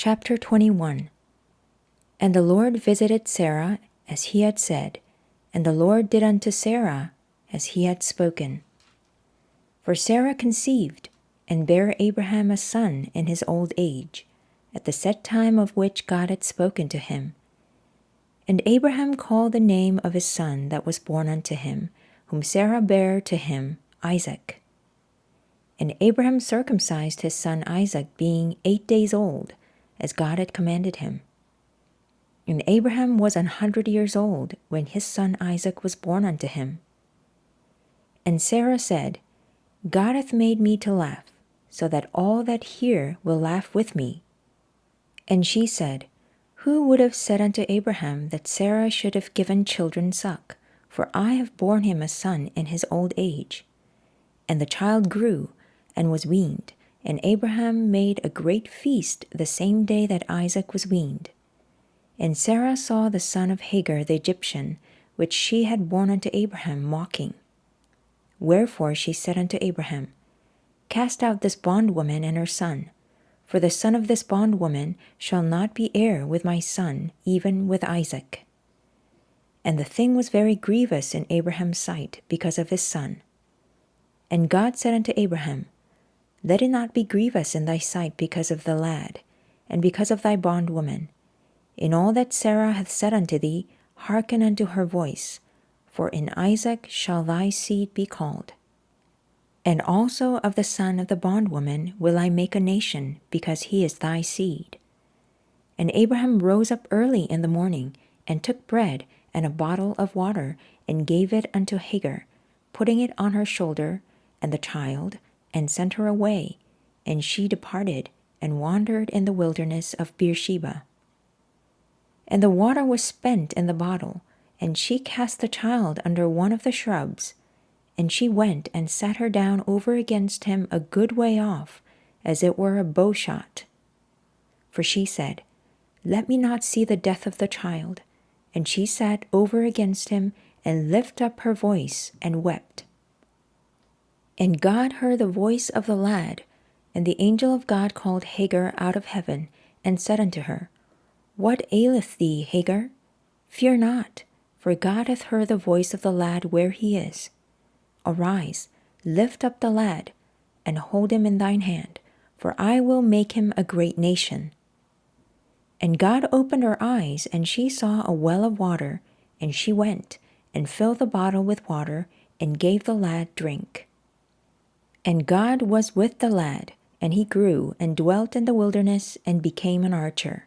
Chapter 21. And the Lord visited Sarah as he had said, and the Lord did unto Sarah as he had spoken. For Sarah conceived, and bare Abraham a son in his old age, at the set time of which God had spoken to him. And Abraham called the name of his son that was born unto him, whom Sarah bare to him, Isaac. And Abraham circumcised his son Isaac, being 8 days old, as God had commanded him. And Abraham was 100 years old when his son Isaac was born unto him. And Sarah said, God hath made me to laugh, so that all that hear will laugh with me. And she said, Who would have said unto Abraham that Sarah should have given children suck? For I have borne him a son in his old age. And the child grew, and was weaned, and Abraham made a great feast the same day that Isaac was weaned. And Sarah saw the son of Hagar the Egyptian, which she had borne unto Abraham, mocking. Wherefore she said unto Abraham, Cast out this bondwoman and her son, for the son of this bondwoman shall not be heir with my son, even with Isaac. And the thing was very grievous in Abraham's sight because of his son. And God said unto Abraham, Let it not be grievous in thy sight because of the lad, and because of thy bondwoman. In all that Sarah hath said unto thee, hearken unto her voice, for in Isaac shall thy seed be called. And also of the son of the bondwoman will I make a nation, because he is thy seed. And Abraham rose up early in the morning, and took bread and a bottle of water, and gave it unto Hagar, putting it on her shoulder, and the child, and sent her away, and she departed, and wandered in the wilderness of Beersheba. And the water was spent in the bottle, and she cast the child under one of the shrubs, and she went and sat her down over against him a good way off, as it were a bow shot. For she said, Let me not see the death of the child. And she sat over against him, and lifted up her voice, and wept. And God heard the voice of the lad, and the angel of God called Hagar out of heaven, and said unto her, What aileth thee, Hagar? Fear not, for God hath heard the voice of the lad where he is. Arise, lift up the lad, and hold him in thine hand, for I will make him a great nation. And God opened her eyes, and she saw a well of water, and she went, and filled the bottle with water, and gave the lad drink. And God was with the lad, and he grew, and dwelt in the wilderness, and became an archer.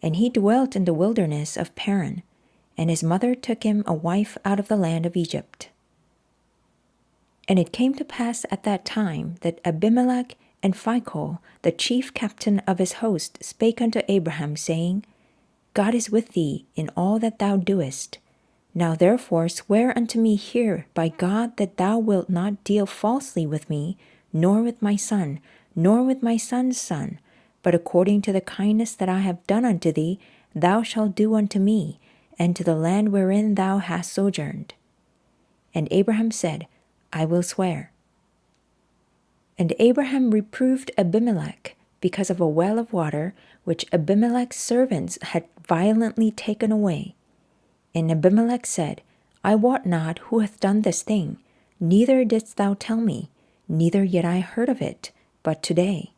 And he dwelt in the wilderness of Paran, and his mother took him a wife out of the land of Egypt. And it came to pass at that time that Abimelech and Phicol, the chief captain of his host, spake unto Abraham, saying, God is with thee in all that thou doest. Now therefore swear unto me here by God that thou wilt not deal falsely with me, nor with my son, nor with my son's son, but according to the kindness that I have done unto thee, thou shalt do unto me, and to the land wherein thou hast sojourned. And Abraham said, I will swear. And Abraham reproved Abimelech because of a well of water which Abimelech's servants had violently taken away. And Abimelech said, I wot not who hath done this thing, neither didst thou tell me, neither yet I heard of it, but today.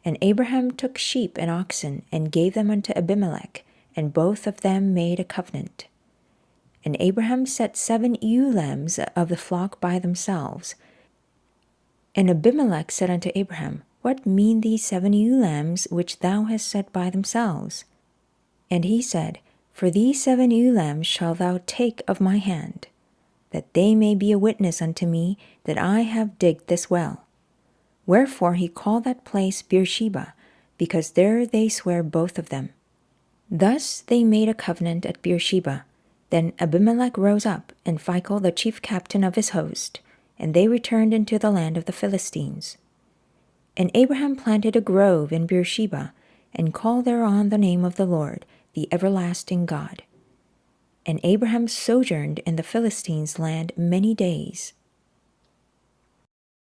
And Abraham took sheep and oxen, and gave them unto Abimelech, and both of them made a covenant. And Abraham set 7 ewe lambs of the flock by themselves. And Abimelech said unto Abraham, What mean these 7 ewe lambs which thou hast set by themselves? And he said, For these 7 ewe lambs shalt thou take of my hand, that they may be a witness unto me that I have digged this well. Wherefore he called that place Beersheba, because there they sware both of them. Thus they made a covenant at Beersheba. Then Abimelech rose up, and Phicol the chief captain of his host, and they returned into the land of the Philistines. And Abraham planted a grove in Beersheba, and called thereon the name of the Lord, the everlasting God. And Abraham sojourned in the Philistines' land many days.